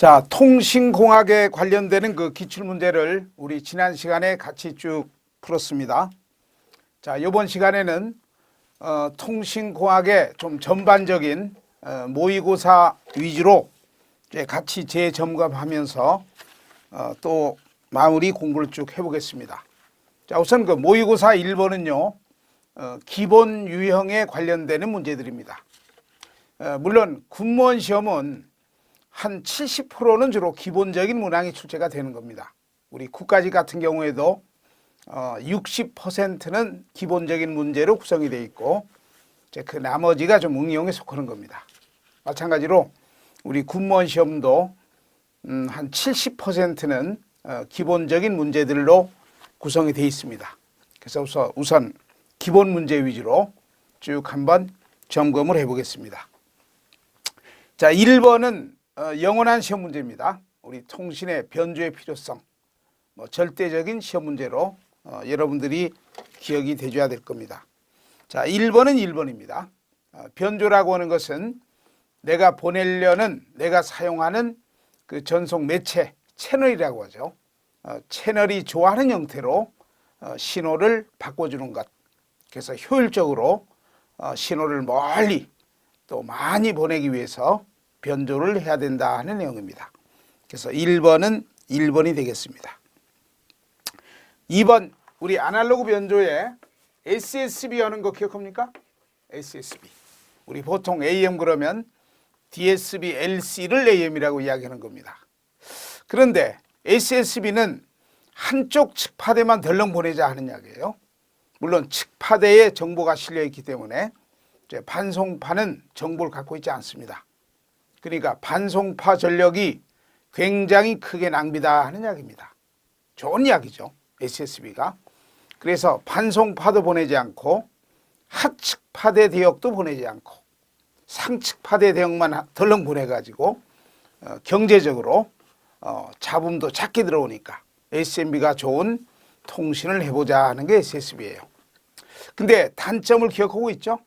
자, 통신공학에 관련되는 그 기출문제를 우리 지난 시간에 같이 쭉 풀었습니다. 자, 이번 시간에는 통신공학의 좀 전반적인 모의고사 위주로 이제 같이 재점검하면서 또 마무리 공부를 쭉 해보겠습니다. 자, 우선 그 모의고사 1번은요, 기본 유형에 관련되는 문제들입니다. 물론 군무원 시험은 한 70%는 주로 기본적인 문항이 출제가 되는 겁니다. 우리 국가직 같은 경우에도 60%는 기본적인 문제로 구성이 되어 있고 이제 그 나머지가 좀 응용에 속하는 겁니다. 마찬가지로 우리 군무원 시험도 한 70%는 기본적인 문제들로 구성이 되어 있습니다. 그래서 우선 기본 문제 위주로 쭉 한번 점검을 해보겠습니다. 자, 1번은 영원한 시험 문제입니다. 우리 통신의 변조의 필요성, 절대적인 시험 문제로 여러분들이 기억이 되줘야 될 겁니다. 자, 1번은 1번입니다. 변조라고 하는 것은 내가 보내려는, 내가 사용하는 그 전송 매체, 채널이라고 하죠. 채널이 좋아하는 형태로 신호를 바꿔주는 것. 그래서 효율적으로 신호를 멀리 또 많이 보내기 위해서 변조를 해야 된다 하는 내용입니다. 그래서 1번은 1번이 되겠습니다. 2번, 우리 아날로그 변조에 SSB 하는 거 기억합니까? SSB. 우리 보통 AM 그러면 DSB, LC를 AM이라고 이야기하는 겁니다. 그런데 SSB는 한쪽 측파대만 덜렁 보내자 하는 이야기예요. 물론 측파대에 정보가 실려 있기 때문에 반송파는 정보를 갖고 있지 않습니다. 그러니까 반송파 전력이 굉장히 크게 낭비다 하는 이야기입니다. 좋은 이야기죠, SSB가. 그래서 반송파도 보내지 않고 하측파대 대역도 보내지 않고 상측파대 대역만 덜렁 보내가지고 경제적으로 잡음도 작게 들어오니까 SMB가 좋은 통신을 해보자 하는 게 SSB예요. 근데 단점을 기억하고 있죠?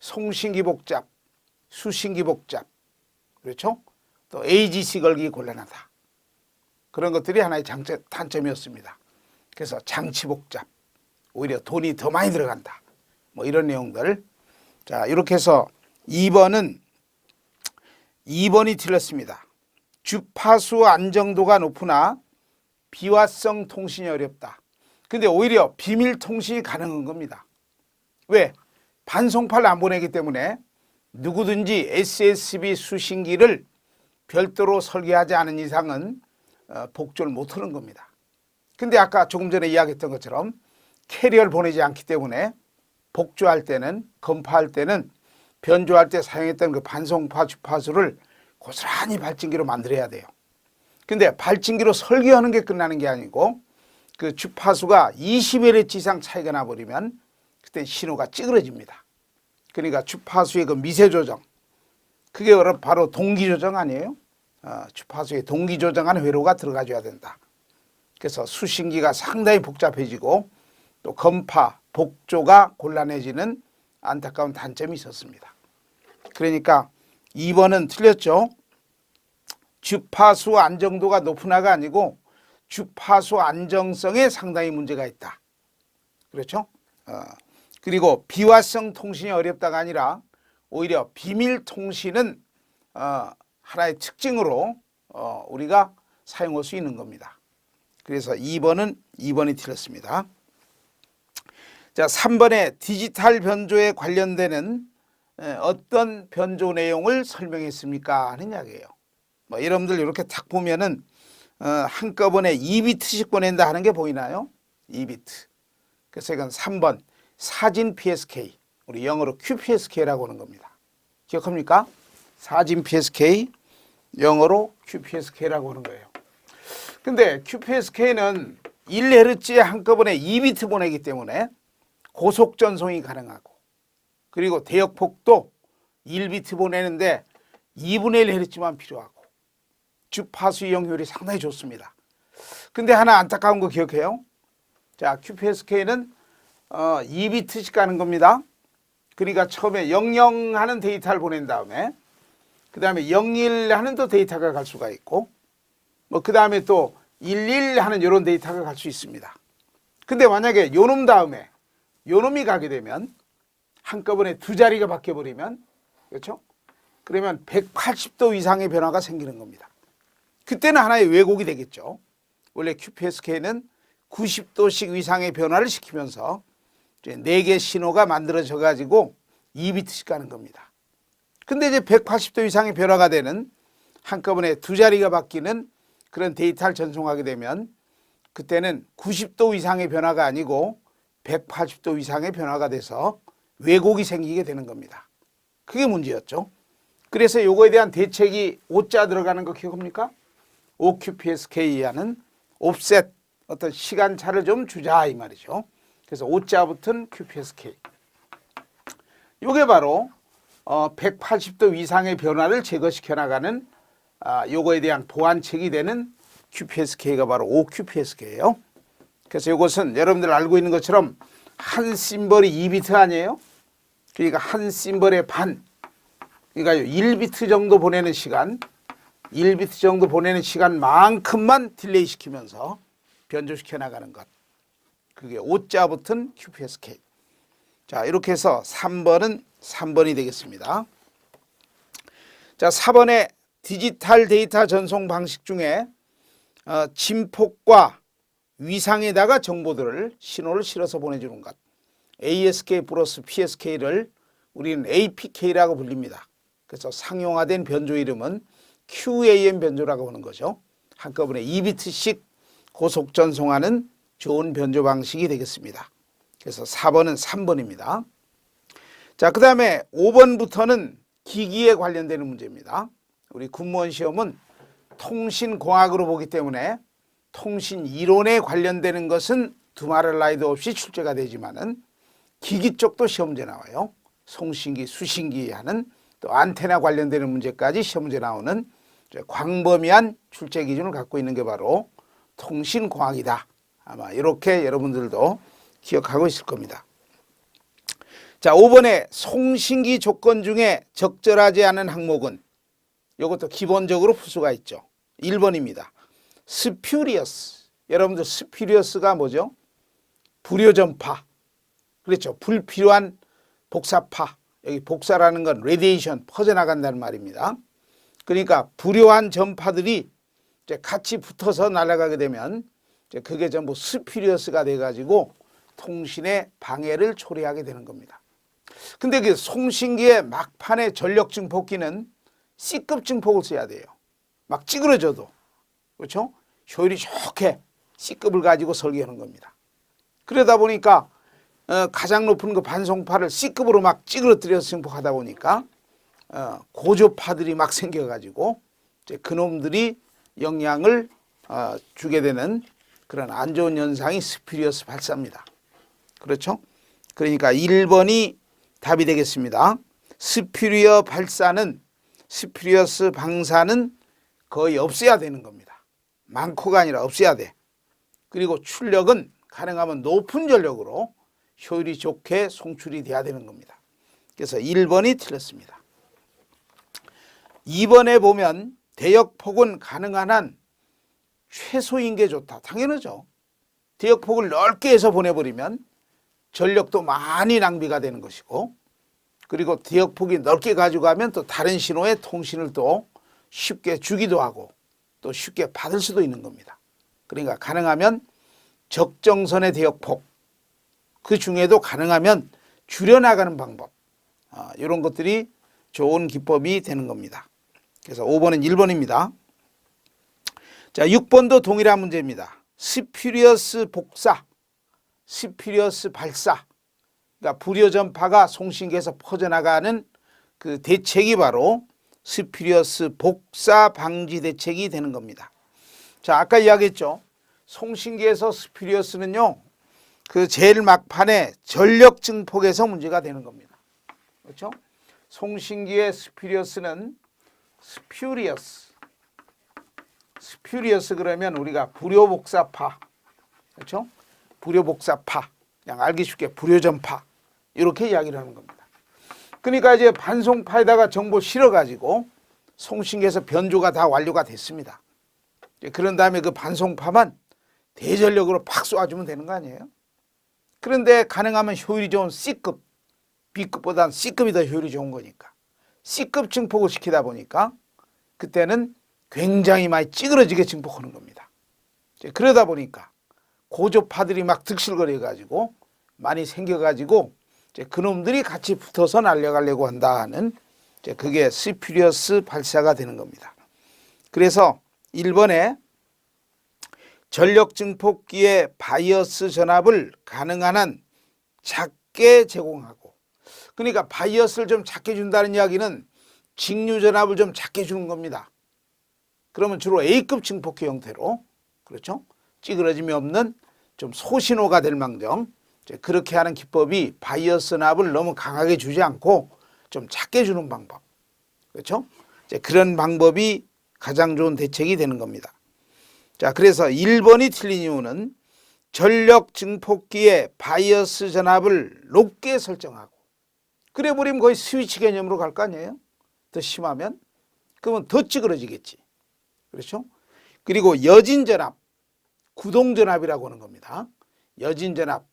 송신기 복잡, 수신기 복잡, 그렇죠? 또 AGC 걸기 곤란하다. 그런 것들이 하나의 단점이었습니다. 그래서 장치 복잡, 오히려 돈이 더 많이 들어간다. 이런 내용들. 자, 이렇게 해서 2번이 틀렸습니다. 주파수 안정도가 높으나 비화성 통신이 어렵다. 근데 오히려 비밀 통신이 가능한 겁니다. 왜? 반송파를 안 보내기 때문에 누구든지 SSB 수신기를 별도로 설계하지 않은 이상은 복조를 못하는 겁니다. 근데 아까 조금 전에 이야기했던 것처럼 캐리어를 보내지 않기 때문에 복조할 때는, 검파할 때는 변조할 때 사용했던 그 반송파 주파수를 고스란히 발진기로 만들어야 돼요. 근데 발진기로 설계하는 게 끝나는 게 아니고 그 주파수가 20Hz 이상 차이가 나버리면 그때 신호가 찌그러집니다. 그러니까 주파수의 그 미세 조정, 그게 바로 동기 조정 아니에요? 주파수의 동기 조정하는 회로가 들어가줘야 된다. 그래서 수신기가 상당히 복잡해지고 또 검파, 복조가 곤란해지는 안타까운 단점이 있었습니다. 그러니까 2번은 틀렸죠. 주파수 안정도가 높으나가 아니고 주파수 안정성에 상당히 문제가 있다. 그렇죠? 그리고 비화성 통신이 어렵다가 아니라 오히려 비밀 통신은 하나의 특징으로 우리가 사용할 수 있는 겁니다. 그래서 2번이 틀렸습니다. 자, 3번에 디지털 변조에 관련되는 어떤 변조 내용을 설명했습니까 하는 이야기예요. 여러분들 이렇게 딱 보면은 한꺼번에 2비트씩 보낸다 하는 게 보이나요? 2비트. 그래서 이건 3번 사진 PSK, 우리 영어로 QPSK라고 하는 겁니다. 기억합니까? 사진 PSK, 영어로 QPSK라고 하는 거예요. 근데 QPSK는 1Hz에 한꺼번에 2비트 보내기 때문에 고속 전송이 가능하고, 그리고 대역폭도 1비트 보내는데 2분의 1Hz만 필요하고 주파수 이용률이 상당히 좋습니다. 근데 하나 안타까운 거 기억해요? 자, QPSK는 2비트씩 가는 겁니다. 그러니까 처음에 00 하는 데이터를 보낸 다음에 그 다음에 01 하는 또 데이터가 갈 수가 있고, 뭐 그 다음에 또 11 하는 이런 데이터가 갈 수 있습니다. 근데 만약에 요놈 다음에 요놈이 가게 되면 한꺼번에 두 자리가 바뀌어 버리면, 그렇죠? 그러면 180도 이상의 변화가 생기는 겁니다. 그때는 하나의 왜곡이 되겠죠. 원래 QPSK는 90도씩 이상의 변화를 시키면서 4개 신호가 만들어져 가지고 2비트씩 가는 겁니다. 근데 이제 180도 이상의 변화가 되는, 한꺼번에 두 자리가 바뀌는 그런 데이터를 전송하게 되면 그때는 90도 이상의 변화가 아니고 180도 이상의 변화가 돼서 왜곡이 생기게 되는 겁니다. 그게 문제였죠. 그래서 요거에 대한 대책이 O자 들어가는 거 기억합니까? OQPSK하는 옵셋, 어떤 시간차를 좀 주자 이 말이죠. 그래서 O자 붙은 QPSK. 요게 바로 180도 이상의 변화를 제거시켜 나가는 요거에 대한 보완책이 되는 QPSK가 바로 OQPSK예요. 그래서 이것은 여러분들 알고 있는 것처럼 한 심벌이 2비트 아니에요? 그러니까 한 심벌의 반, 그러니까 1비트 정도 보내는 시간, 1비트 정도 보내는 시간만큼만 딜레이 시키면서 변조시켜 나가는 것. 그게 O자 붙은 QPSK. 자, 이렇게 해서 3번은 3번이 되겠습니다. 자, 4번의 디지털 데이터 전송 방식 중에 진폭과 위상에다가 정보들을 신호를 실어서 보내주는 것. ASK 플러스 PSK를 우리는 APK라고 불립니다. 그래서 상용화된 변조 이름은 QAM 변조라고 하는 거죠. 한꺼번에 2비트씩 고속 전송하는 좋은 변조 방식이 되겠습니다. 그래서 4번은 3번입니다. 자, 그 다음에 5번부터는 기기에 관련되는 문제입니다. 우리 군무원 시험은 통신공학으로 보기 때문에 통신 이론에 관련되는 것은 두말할 나위도 없이 출제가 되지만은 기기 쪽도 시험 문제 나와요. 송신기, 수신기 하는 또 안테나 관련되는 문제까지 시험 문제 나오는 광범위한 출제 기준을 갖고 있는 게 바로 통신공학이다. 아마 이렇게 여러분들도 기억하고 있을 겁니다. 자, 5번에 송신기 조건 중에 적절하지 않은 항목은 이것도 기본적으로 풀 수가 있죠. 1번입니다. 스퓨리어스. 여러분들 스퓨리어스가 뭐죠? 불효전파. 그렇죠. 불필요한 복사파. 여기 복사라는 건 레디에이션, 퍼져나간다는 말입니다. 그러니까 불효한 전파들이 이제 같이 붙어서 날아가게 되면 이제 그게 전부 스퓨리어스가 돼가지고 통신의 방해를 초래하게 되는 겁니다. 근데 그 송신기의 막판의 전력 증폭기는 C급 증폭을 써야 돼요. 막 찌그러져도. 그렇죠? 효율이 좋게 C급을 가지고 설계하는 겁니다. 그러다 보니까 가장 높은 그 반송파를 C급으로 막 찌그러뜨려서 증폭하다 보니까 고조파들이 막 생겨가지고 이제 그놈들이 영향을 주게 되는 그런 안 좋은 현상이 스퓨리어스 발사입니다. 그렇죠? 그러니까 1번이 답이 되겠습니다. 스퓨리어 발사는, 스퓨리어스 방사는 거의 없애야 되는 겁니다. 많고가 아니라 없애야 돼. 그리고 출력은 가능하면 높은 전력으로 효율이 좋게 송출이 돼야 되는 겁니다. 그래서 1번이 틀렸습니다. 2번에 보면 대역폭은 가능한 한 최소인 게 좋다. 당연하죠. 대역폭을 넓게 해서 보내버리면 전력도 많이 낭비가 되는 것이고, 그리고 대역폭이 넓게 가져가면 또 다른 신호의 통신을 또 쉽게 주기도 하고 또 쉽게 받을 수도 있는 겁니다. 그러니까 가능하면 적정선의 대역폭, 그 중에도 가능하면 줄여나가는 방법, 이런 것들이 좋은 기법이 되는 겁니다. 그래서 5번은 1번입니다. 자, 6번도 동일한 문제입니다. 스퓨리어스 복사, 스퓨리어스 발사, 그러니까 불효 전파가 송신기에서 퍼져나가는 그 대책이 바로 스퓨리어스 복사 방지 대책이 되는 겁니다. 자, 아까 이야기했죠. 송신기에서 스퓨리어스는요, 그 제일 막판에 전력 증폭에서 문제가 되는 겁니다. 그렇죠? 송신기의 스퓨리어스는 스퓨리어스 그러면 우리가 불효복사파, 그렇죠? 불효복사파, 그냥 알기 쉽게 불효전파, 이렇게 이야기를 하는 겁니다. 그러니까 이제 반송파에다가 정보 실어가지고 송신기에서 변조가 다 완료가 됐습니다. 그런 다음에 그 반송파만 대전력으로 팍 쏘아주면 되는 거 아니에요? 그런데 가능하면 효율이 좋은 C급, B급보다는 C급이 더 효율이 좋은 거니까 C급 증폭을 시키다 보니까 그때는 굉장히 많이 찌그러지게 증폭하는 겁니다. 그러다 보니까 고조파들이 막 득실거려가지고 많이 생겨가지고 그놈들이 같이 붙어서 날려가려고 한다 하는 그게 스퓨리어스 발사가 되는 겁니다. 그래서 1번에 전력 증폭기의 바이어스 전압을 가능한 한 작게 제공하고, 그러니까 바이어스를 좀 작게 준다는 이야기는 직류 전압을 좀 작게 주는 겁니다. 그러면 주로 A급 증폭기 형태로, 그렇죠? 찌그러짐이 없는 좀 소신호가 될 망정 그렇게 하는 기법이 바이어스 전압을 너무 강하게 주지 않고 좀 작게 주는 방법, 그렇죠? 그런 방법이 가장 좋은 대책이 되는 겁니다. 자, 그래서 1번이 틀린 이유는 전력 증폭기의 바이어스 전압을 높게 설정하고, 그래 버리면 거의 스위치 개념으로 갈 거 아니에요? 더 심하면 그러면 더 찌그러지겠지, 그렇죠? 그리고 여진 전압, 구동 전압이라고 하는 겁니다. 여진 전압,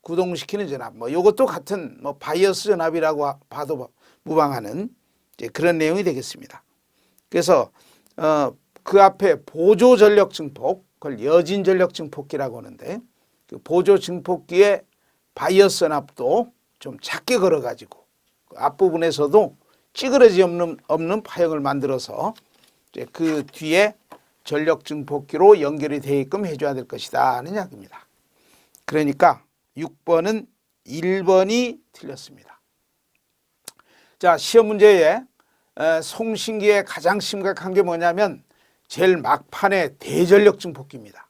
구동시키는 전압, 뭐 이것도 같은 뭐 바이어스 전압이라고 봐도 무방하는 그런 내용이 되겠습니다. 그래서 그 앞에 보조 전력 증폭, 그걸 여진 전력 증폭기라고 하는데, 그 보조 증폭기의 바이어스 전압도 좀 작게 걸어가지고 그 앞부분에서도 찌그러지 없는 파형을 만들어서 그 뒤에 전력 증폭기로 연결이 되게끔 해줘야 될 것이다 하는 이야기입니다. 그러니까 6번은 1번이 틀렸습니다. 자, 시험 문제에 송신기의 가장 심각한 게 뭐냐면 제일 막판에 대전력 증폭기입니다.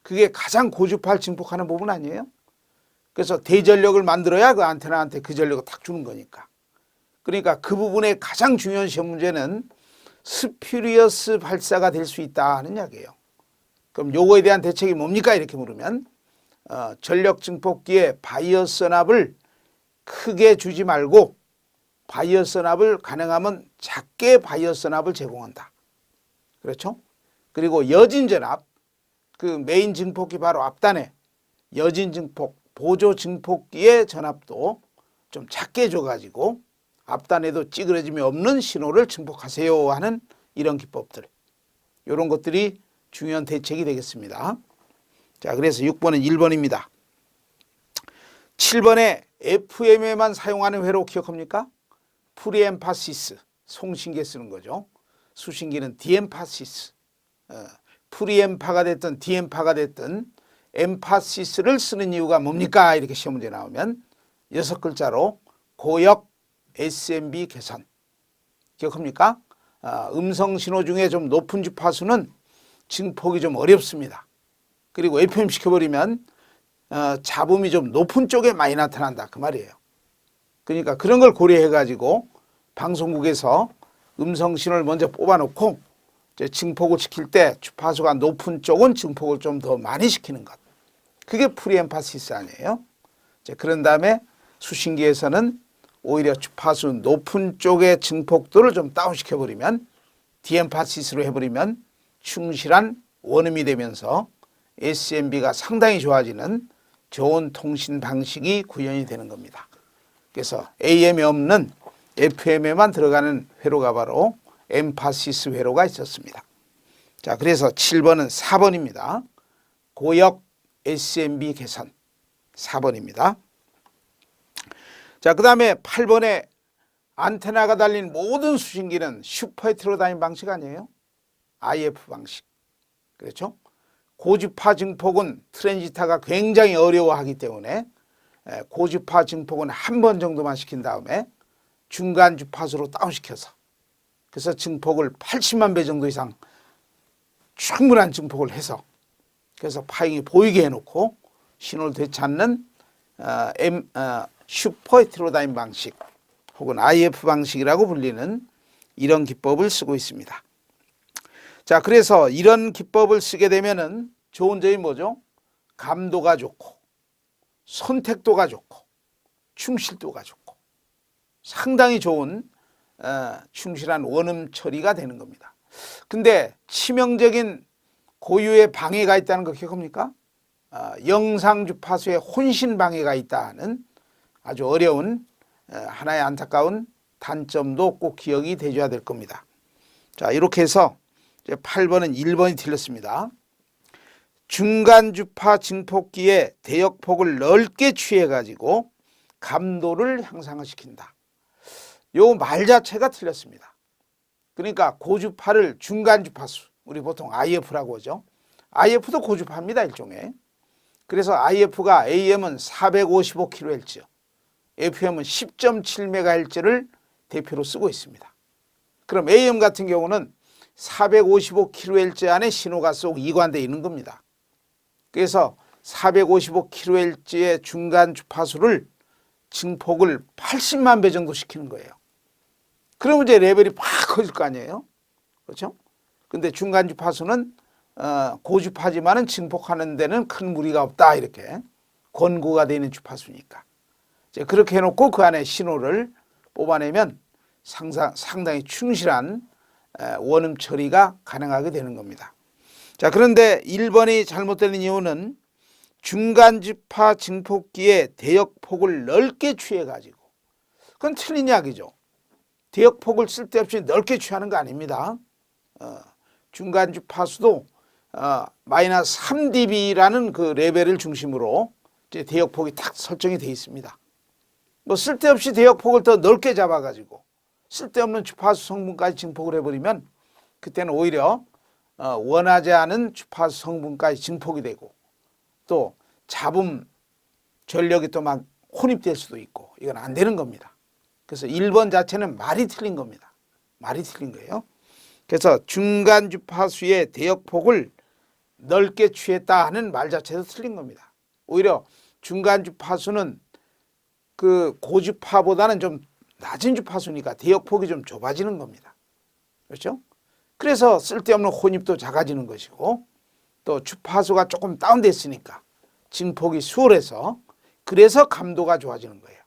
그게 가장 고주파를 증폭하는 부분 아니에요? 그래서 대전력을 만들어야 그 안테나한테 그 전력을 딱 주는 거니까. 그러니까 그 부분에 가장 중요한 시험 문제는 스퓨리어스 발사가 될 수 있다 하는 이야기예요. 그럼 요거에 대한 대책이 뭡니까? 이렇게 물으면 전력 증폭기의 바이어스 전압을 크게 주지 말고 바이어스 전압을 가능하면 작게 바이어스 전압을 제공한다. 그렇죠? 그리고 여진 전압, 그 메인 증폭기 바로 앞단에 여진 증폭, 보조 증폭기의 전압도 좀 작게 줘가지고 앞단에도 찌그러짐이 없는 신호를 증폭하세요 하는 이런 기법들, 이런 것들이 중요한 대책이 되겠습니다. 자, 그래서 6번은 1번입니다. 7번에 FM에만 사용하는 회로 기억합니까? 프리엠파시스, 송신기에 쓰는 거죠. 수신기는 디엠파시스, 프리엠파가 됐든 디엠파가 됐든 엠파시스를 쓰는 이유가 뭡니까? 이렇게 시험 문제 나오면 6글자로 고역 SMB 개선. 기억합니까? 음성 신호 중에 좀 높은 주파수는 증폭이 좀 어렵습니다. 그리고 FM 시켜버리면 잡음이 좀 높은 쪽에 많이 나타난다 그 말이에요. 그러니까 그런 걸 고려해가지고 방송국에서 음성 신호를 먼저 뽑아놓고 증폭을 시킬 때 주파수가 높은 쪽은 증폭을 좀 더 많이 시키는 것. 그게 프리엠파시스 아니에요? 그런 다음에 수신기에서는 오히려 주파수 높은 쪽의 증폭도를 좀 다운시켜버리면 디엠파시스로 해버리면 충실한 원음이 되면서 SMB가 상당히 좋아지는 좋은 통신 방식이 구현이 되는 겁니다. 그래서 AM에 없는 FM에만 들어가는 회로가 바로 엠파시스 회로가 있었습니다. 자, 그래서 7번은 4번입니다. 고역 SMB 개선 4번입니다. 자, 그 다음에 8번에 안테나가 달린 모든 수신기는 슈퍼 헤테로다인 방식 아니에요? IF 방식. 그렇죠? 고주파 증폭은 트랜지스터가 굉장히 어려워하기 때문에 고주파 증폭은 한 번 정도만 시킨 다음에 중간 주파수로 다운시켜서, 그래서 증폭을 80만 배 정도 이상 충분한 증폭을 해서, 그래서 파형이 보이게 해놓고 신호를 되찾는 슈퍼 헤테로다인 방식 혹은 IF 방식이라고 불리는 이런 기법을 쓰고 있습니다. 자, 그래서 이런 기법을 쓰게 되면은 좋은 점이 뭐죠? 감도가 좋고 선택도가 좋고 충실도가 좋고 상당히 좋은 충실한 원음 처리가 되는 겁니다. 근데 치명적인 고유의 방해가 있다는 거 기억합니까? 영상 주파수에 혼신 방해가 있다는 아주 어려운 하나의 안타까운 단점도 꼭 기억이 되셔야 될 겁니다. 자, 이렇게 해서 이제 8번은 1번이 틀렸습니다. 중간 주파 증폭기의 대역폭을 넓게 취해 가지고 감도를 향상을 시킨다. 요 말 자체가 틀렸습니다. 그러니까 고주파를 중간 주파수, 우리 보통 IF라고 하죠. IF도 고주파입니다, 일종의. 그래서 IF가 AM은 455kHz, FM은 10.7MHz를 대표로 쓰고 있습니다. 그럼 AM 같은 경우는 455kHz 안에 신호가 쏙 이관되어 있는 겁니다. 그래서 455kHz의 중간 주파수를 증폭을 80만 배 정도 시키는 거예요. 그러면 이제 레벨이 팍 커질 거 아니에요. 그렇죠? 근데 중간 주파수는 고주파지만은 증폭하는 데는 큰 무리가 없다, 이렇게 권고가 되는 주파수니까. 이제 그렇게 해놓고 그 안에 신호를 뽑아내면 상당히 충실한 원음 처리가 가능하게 되는 겁니다. 자, 그런데 1번이 잘못되는 이유는 중간 주파 증폭기의 대역폭을 넓게 취해 가지고, 그건 틀린 이야기죠. 대역폭을 쓸데없이 넓게 취하는 거 아닙니다. 중간 주파수도 마이너스 3dB라는 그 레벨을 중심으로 이제 대역폭이 딱 설정이 되어 있습니다. 뭐 쓸데없이 대역폭을 더 넓게 잡아가지고 쓸데없는 주파수 성분까지 증폭을 해버리면 그때는 오히려 원하지 않은 주파수 성분까지 증폭이 되고 또 잡음 전력이 또 막 혼입될 수도 있고 이건 안 되는 겁니다. 그래서 1번 자체는 말이 틀린 겁니다. 말이 틀린 거예요. 그래서 중간 주파수의 대역폭을 넓게 취했다 하는 말 자체도 틀린 겁니다. 오히려 중간 주파수는 그 고주파보다는 좀 낮은 주파수니까 대역폭이 좀 좁아지는 겁니다. 그렇죠? 그래서 쓸데없는 혼입도 작아지는 것이고 또 주파수가 조금 다운됐으니까 증폭이 수월해서 그래서 감도가 좋아지는 거예요.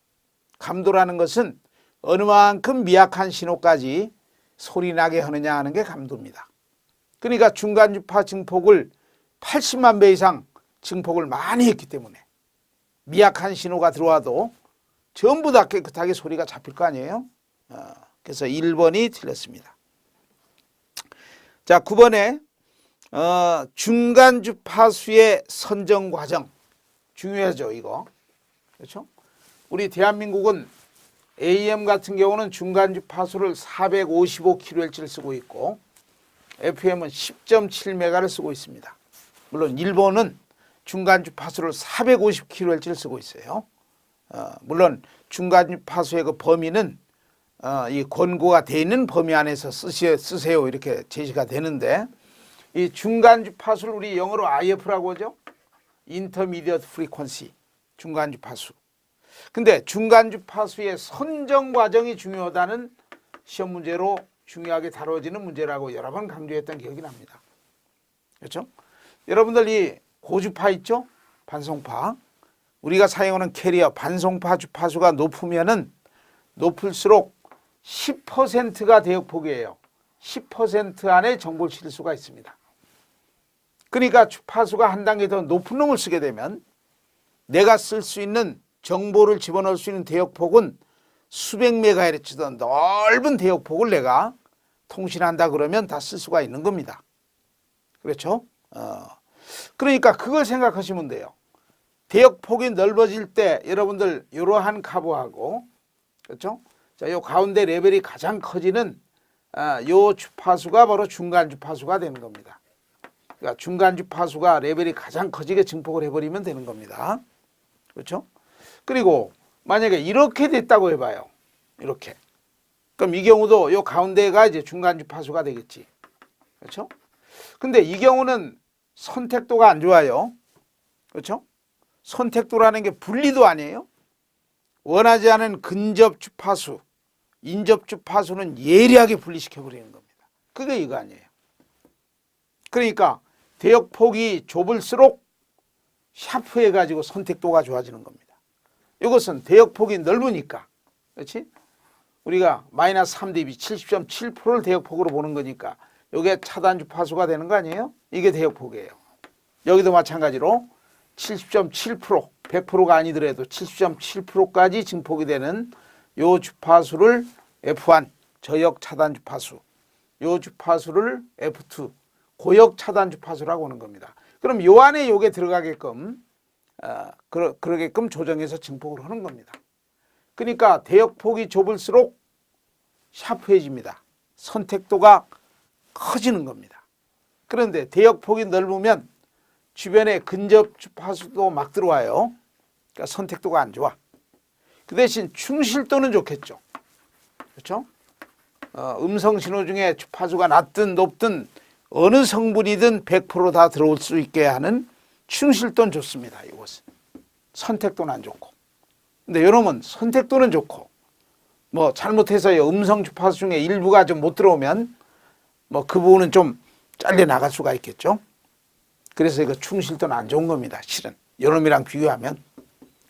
감도라는 것은 어느 만큼 미약한 신호까지 소리 나게 하느냐 하는 게 감도입니다. 그러니까 중간 주파 증폭을 80만 배 이상 증폭을 많이 했기 때문에 미약한 신호가 들어와도 전부 다 깨끗하게 소리가 잡힐 거 아니에요. 그래서 1번이 틀렸습니다. 자, 9번에 중간 주파수의 선정 과정 중요하죠, 이거. 그렇죠? 우리 대한민국은 AM 같은 경우는 중간 주파수를 455kHz를 쓰고 있고 FM은 10.7MHz를 쓰고 있습니다. 물론 일본은 중간 주파수를 450kHz를 쓰고 있어요. 물론 중간 주파수의 그 범위는 이 권고가 되어 있는 범위 안에서 쓰세요 이렇게 제시가 되는데 이 중간 주파수를 우리 영어로 IF라고 하죠. Intermediate Frequency, 중간 주파수. 근데 중간 주파수의 선정 과정이 중요하다는 시험 문제로 중요하게 다뤄지는 문제라고 여러 번 강조했던 기억이 납니다. 그렇죠? 여러분들 이 고주파 있죠? 반송파. 우리가 사용하는 캐리어 반송파 주파수가 높으면은 높을수록 10%가 대역폭이에요. 10% 안에 정보를 실을 수가 있습니다. 그러니까 주파수가 한 단계 더 높은 놈을 쓰게 되면 내가 쓸 수 있는 정보를 집어넣을 수 있는 대역폭은 수백 메가헤르츠던 넓은 대역폭을 내가 통신한다 그러면 다 쓸 수가 있는 겁니다. 그렇죠? 그러니까 그걸 생각하시면 돼요. 대역폭이 넓어질 때 여러분들 이러한 카브하고 그렇죠? 자, 요 가운데 레벨이 가장 커지는 요 주파수가 바로 중간 주파수가 되는 겁니다. 그러니까 중간 주파수가 레벨이 가장 커지게 증폭을 해버리면 되는 겁니다. 그렇죠? 그리고 만약에 이렇게 됐다고 해봐요. 이렇게. 그럼 이 경우도 요 가운데가 이제 중간 주파수가 되겠지. 그렇죠? 근데 이 경우는 선택도가 안 좋아요. 그렇죠? 선택도라는 게 분리도 아니에요. 원하지 않은 근접 주파수, 인접 주파수는 예리하게 분리시켜 버리는 겁니다. 그게 이거 아니에요. 그러니까 대역폭이 좁을수록 샤프해 가지고 선택도가 좋아지는 겁니다. 이것은 대역폭이 넓으니까. 그렇지? 우리가 마이너스 3dB 70.7%를 대역폭으로 보는 거니까 이게 차단 주파수가 되는 거 아니에요? 이게 대역폭이에요. 여기도 마찬가지로 70.7% 100%가 아니더라도 70.7%까지 증폭이 되는 요 주파수를 F1 저역 차단 주파수, 요 주파수를 F2 고역 차단 주파수라고 하는 겁니다. 그럼 요 안에 요게 들어가게끔 그러게끔 조정해서 증폭을 하는 겁니다. 그러니까 대역폭이 좁을수록 샤프해집니다. 선택도가 커지는 겁니다. 그런데 대역폭이 넓으면 주변에 근접 주파수도 막 들어와요. 그러니까 선택도가 안 좋아. 그 대신 충실도는 좋겠죠. 그렇죠? 음성 신호 중에 주파수가 낮든 높든 어느 성분이든 100% 다 들어올 수 있게 하는 충실도는 좋습니다. 이것은. 선택도는 안 좋고. 근데 여러분 선택도는 좋고 뭐 잘못해서 음성 주파수 중에 일부가 좀 못 들어오면 뭐 그 부분은 좀 잘려 나갈 수가 있겠죠. 그래서 이거 충실도는 안 좋은 겁니다. 실은 요놈이랑 비교하면.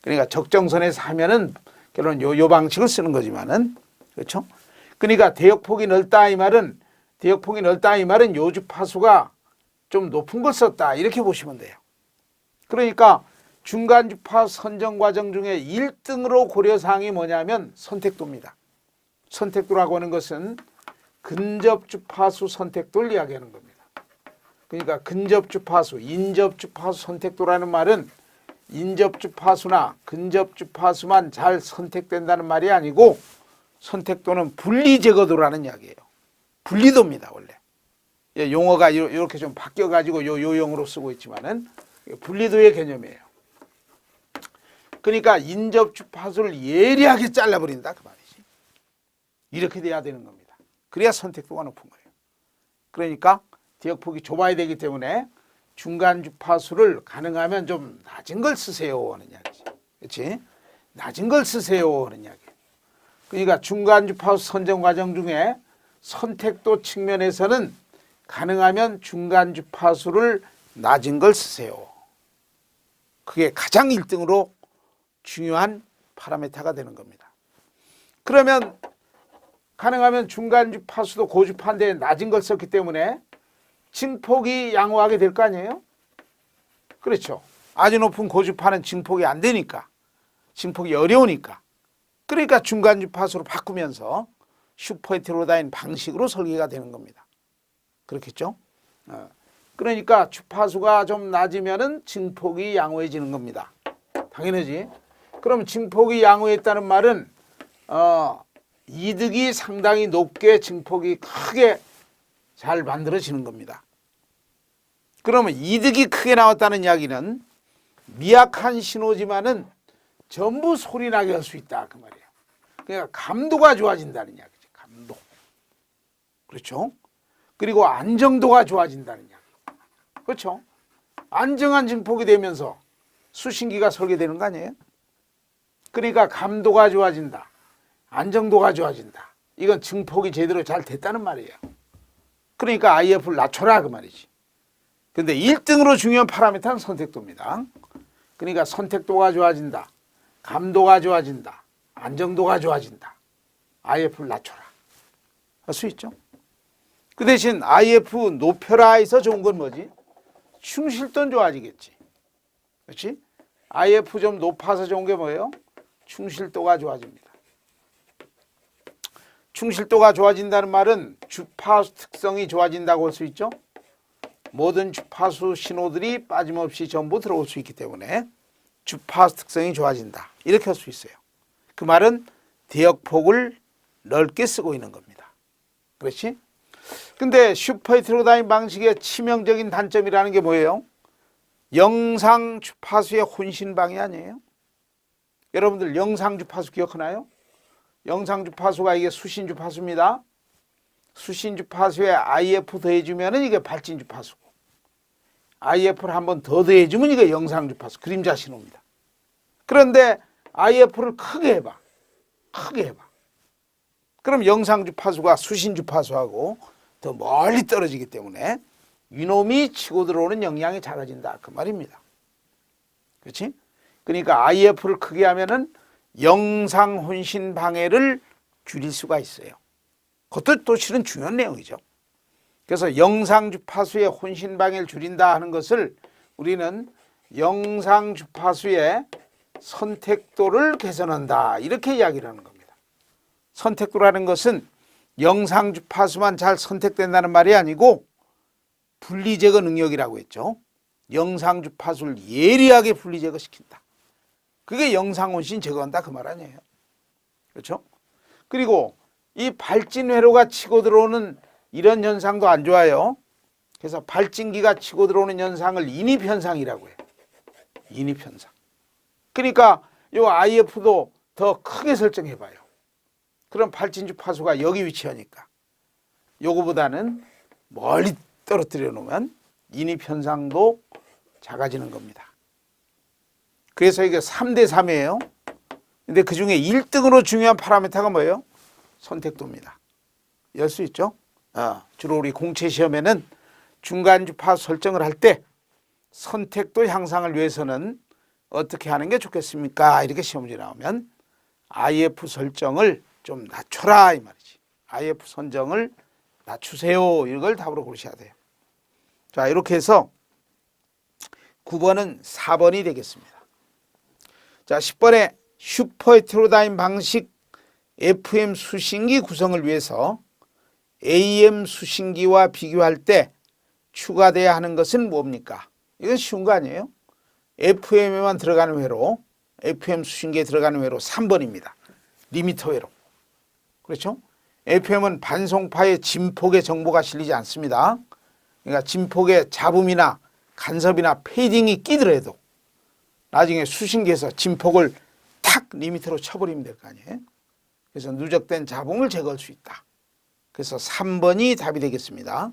그러니까 적정선에서 하면은 결론 요 방식을 쓰는 거지만은 그렇죠. 그러니까 대역폭이 넓다 이 말은 요 주파수가 좀 높은 걸 썼다 이렇게 보시면 돼요. 그러니까 중간 주파수 선정 과정 중에 1등으로 고려사항이 뭐냐면 선택도입니다. 선택도라고 하는 것은 근접 주파수 선택도를 이야기하는 겁니다. 그러니까 근접 주파수, 인접 주파수 선택도라는 말은 인접 주파수나 근접 주파수만 잘 선택된다는 말이 아니고 선택도는 분리 제거도라는 이야기예요. 분리도입니다, 원래. 예, 용어가 이렇게 좀 바뀌어가지고 요 용어로 쓰고 있지만은 분리도의 개념이에요. 그러니까 인접 주파수를 예리하게 잘라버린다 그 말이지. 이렇게 돼야 되는 겁니다. 그래야 선택도가 높은 거예요. 그러니까 대역폭이 좁아야 되기 때문에 중간 주파수를 가능하면 좀 낮은 걸 쓰세요 하는 이야기지. 그렇지? 낮은 걸 쓰세요 하는 이야기. 그러니까 중간 주파수 선정 과정 중에 선택도 측면에서는 가능하면 중간 주파수를 낮은 걸 쓰세요. 그게 가장 1등으로 중요한 파라미터가 되는 겁니다. 그러면 가능하면 중간 주파수도 고주파인데 낮은 걸 썼기 때문에 증폭이 양호하게 될 거 아니에요? 그렇죠. 아주 높은 고주파는 증폭이 안 되니까, 증폭이 어려우니까. 그러니까 중간 주파수로 바꾸면서 슈퍼 헤테로다인 방식으로 설계가 되는 겁니다. 그렇겠죠? 그러니까 주파수가 좀 낮으면은 증폭이 양호해지는 겁니다. 당연하지. 그럼 증폭이 양호했다는 말은 이득이 상당히 높게 증폭이 크게 잘 만들어지는 겁니다. 그러면 이득이 크게 나왔다는 이야기는 미약한 신호지만은 전부 소리나게 할 수 있다 그 말이에요. 그러니까 감도가 좋아진다는 이야기죠. 감도. 그렇죠? 그리고 안정도가 좋아진다는 이야기. 그렇죠? 안정한 증폭이 되면서 수신기가 설계되는 거 아니에요? 그러니까 감도가 좋아진다. 안정도가 좋아진다. 이건 증폭이 제대로 잘 됐다는 말이에요. 그러니까 IF를 낮춰라 그 말이지. 근데 1등으로 중요한 파라미터는 선택도입니다. 그러니까 선택도가 좋아진다. 감도가 좋아진다. 안정도가 좋아진다. IF를 낮춰라. 할 수 있죠. 그 대신 IF 높여라 해서 좋은 건 뭐지? 충실도는 좋아지겠지. 그렇지? IF 좀 높아서 좋은 게 뭐예요? 충실도가 좋아집니다. 충실도가 좋아진다는 말은 주파수 특성이 좋아진다고 할 수 있죠. 모든 주파수 신호들이 빠짐없이 전부 들어올 수 있기 때문에 주파수 특성이 좋아진다. 이렇게 할 수 있어요. 그 말은 대역폭을 넓게 쓰고 있는 겁니다. 그렇지? 근데 슈퍼 헤테로다인 방식의 치명적인 단점이라는 게 뭐예요? 영상 주파수의 혼신방해 아니에요? 여러분들 영상 주파수 기억하나요? 영상 주파수가 이게 수신 주파수입니다. 수신 주파수에 IF 더해주면 이게 발진 주파수고, IF를 한 번 더 더해주면 이게 영상 주파수, 그림자 신호입니다. 그런데 IF를 크게 해봐. 크게 해봐. 그럼 영상 주파수가 수신 주파수하고 더 멀리 떨어지기 때문에 이놈이 치고 들어오는 영향이 작아진다. 그 말입니다. 그렇지? 그러니까 IF를 크게 하면은 영상 혼신 방해를 줄일 수가 있어요. 그것도 또 실은 중요한 내용이죠. 그래서 영상 주파수의 혼신 방해를 줄인다 하는 것을 우리는 영상 주파수의 선택도를 개선한다 이렇게 이야기를 하는 겁니다. 선택도라는 것은 영상 주파수만 잘 선택된다는 말이 아니고 분리제거 능력이라고 했죠. 영상 주파수를 예리하게 분리제거 시킨다. 그게 영상 혼신 제거한다 그 말 아니에요. 그렇죠? 그리고 이 발진 회로가 치고 들어오는 이런 현상도 안 좋아요. 그래서 발진기가 치고 들어오는 현상을 인입현상이라고 해요. 인입현상. 그러니까 이 IF도 더 크게 설정해봐요. 그럼 발진 주파수가 여기 위치하니까 요거보다는 멀리 떨어뜨려 놓으면 인입현상도 작아지는 겁니다. 그래서 이게 3대 3이에요. 근데 그 중에 1등으로 중요한 파라미터가 뭐예요? 선택도입니다. 열 수 있죠? 주로 우리 공채 시험에는 중간 주파수 설정을 할 때 선택도 향상을 위해서는 어떻게 하는 게 좋겠습니까? 이렇게 시험지 나오면 IF 설정을 좀 낮춰라 이 말이지. IF 선정을 낮추세요. 이걸 답으로 고르셔야 돼요. 자, 이렇게 해서 9번은 4번이 되겠습니다. 자, 10번에 슈퍼 헤테로다인 방식 FM 수신기 구성을 위해서 AM 수신기와 비교할 때 추가돼야 하는 것은 뭡니까? 이건 쉬운 거 아니에요? FM에만 들어가는 회로, FM 수신기에 들어가는 회로 3번입니다. 리미터 회로. 그렇죠? FM은 반송파의 진폭의 정보가 실리지 않습니다. 그러니까 진폭의 잡음이나 간섭이나 페이딩이 끼더라도 나중에 수신기에서 진폭을 탁 리미터로 쳐버리면 될 거 아니에요? 그래서 누적된 잡음을 제거할 수 있다. 그래서 3번이 답이 되겠습니다.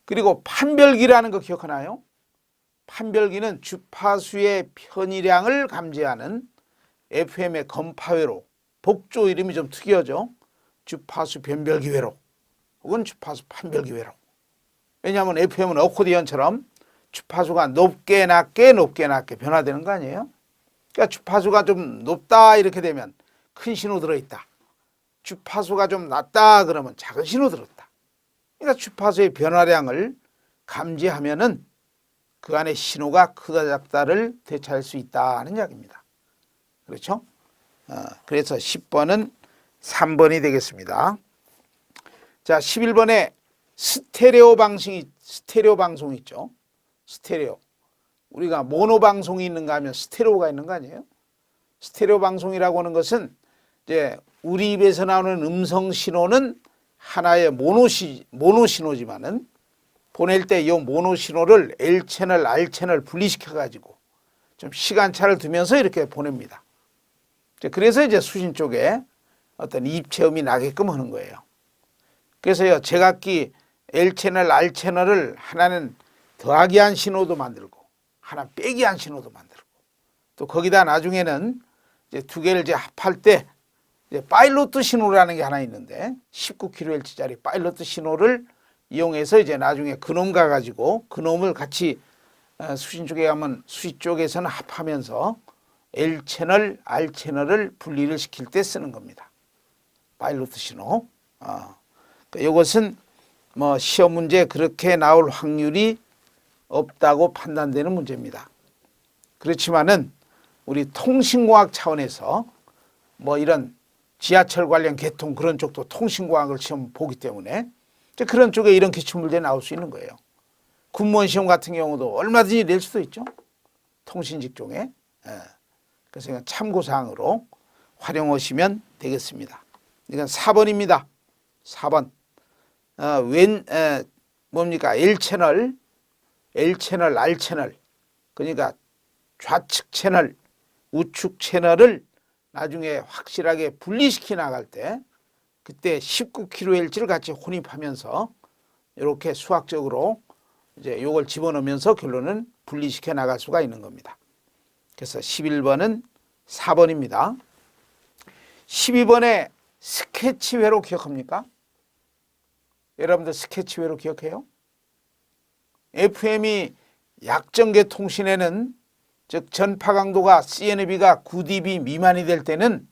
그리고 판별기라는 거 기억하나요? 판별기는 주파수의 편의량을 감지하는 FM의 건파회로, 복조 이름이 좀 특이하죠. 주파수 변별기 회로 혹은 주파수 판별기 회로. 왜냐하면 FM은 어코디언처럼 주파수가 높게 낮게 높게 낮게 변화되는 거 아니에요? 그러니까 주파수가 좀 높다 이렇게 되면 큰 신호 들어있다. 주파수가 좀 낮다 그러면 작은 신호 들었다. 그러니까 주파수의 변화량을 감지하면은 그 안에 신호가 크다 작다를 되찾을 수 있다는 이야기입니다. 그렇죠? 그래서 10번은 3번이 되겠습니다. 자, 11번에 스테레오 방송이 있죠. 스테레오. 우리가 모노 방송이 있는가 하면 스테레오가 있는 거 아니에요? 스테레오 방송이라고 하는 것은 이제 우리 입에서 나오는 음성 신호는 하나의 모노 신호지만은 보낼 때 이 모노 신호를 L 채널, R 채널 분리시켜 가지고 좀 시간차를 두면서 이렇게 보냅니다. 그래서 이제 수신 쪽에 어떤 입체음이 나게끔 하는 거예요. 그래서요, 제각기 L 채널, R 채널을 하나는 더하기 한 신호도 만들고 하나 빼기 한 신호도 만들고 또 거기다 나중에는 이제 두 개를 이제 합할 때 이제 파일로트 신호라는 게 하나 있는데 19kHz짜리 파일로트 신호를 이용해서 이제 나중에 그놈 가가지고 그놈을 같이 수신 쪽에 가면 수시 쪽에서는 합하면서 L 채널, R 채널을 분리를 시킬 때 쓰는 겁니다. 파일로트 신호. 이것은 뭐 시험 문제 그렇게 나올 확률이 없다고 판단되는 문제입니다. 그렇지만은 우리 통신공학 차원에서 뭐 이런 지하철 관련 개통 그런 쪽도 통신공학을 시험 보기 때문에 그런 쪽에 이런 기출문제 나올 수 있는 거예요. 군무원 시험 같은 경우도 얼마든지 낼 수도 있죠. 통신 직종에. 그래서 이건 참고사항으로 활용하시면 되겠습니다. 이건 4번입니다. 4번. 뭡니까? L 채널, R 채널. 그러니까 좌측 채널, 우측 채널을 나중에 확실하게 분리시켜 나갈 때 그때 19kHz를 같이 혼입하면서 이렇게 수학적으로 이제 이걸 집어넣으면서 결론은 분리시켜 나갈 수가 있는 겁니다. 그래서 11번은 4번입니다. 12번에 스케치회로 기억합니까? 여러분들 스케치회로 기억해요? FM이 약전개 통신에는 즉 전파 강도가 CNB가 9dB 미만이 될 때는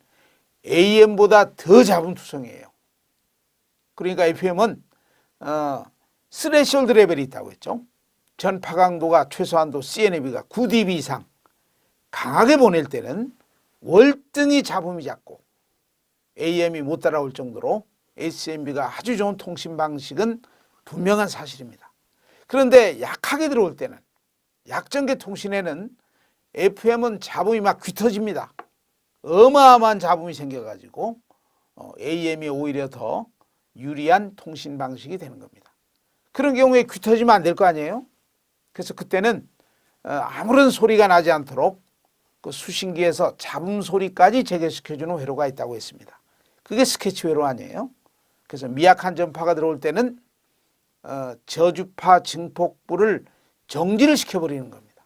AM보다 더 잡음투성이에요. 그러니까 FM은 스레시홀드 레벨이 있다고 했죠. 전파 강도가 최소한도 CNAB가 9dB 이상 강하게 보낼 때는 월등히 잡음이 작고 AM이 못 따라올 정도로 SMB가 아주 좋은 통신 방식은 분명한 사실입니다. 그런데 약하게 들어올 때는 약전개 통신에는 FM은 잡음이 막 귀터집니다. 어마어마한 잡음이 생겨가지고 AM이 오히려 더 유리한 통신 방식이 되는 겁니다. 그런 경우에 귀터지면 안 될 거 아니에요? 그래서 그때는 아무런 소리가 나지 않도록 그 수신기에서 잡음 소리까지 제거시켜주는 회로가 있다고 했습니다. 그게 스케치 회로 아니에요? 그래서 미약한 전파가 들어올 때는 저주파 증폭부를 정지를 시켜버리는 겁니다.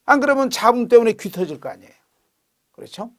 안 그러면 잡음 때문에 귀 터질 거 아니에요. 그렇죠?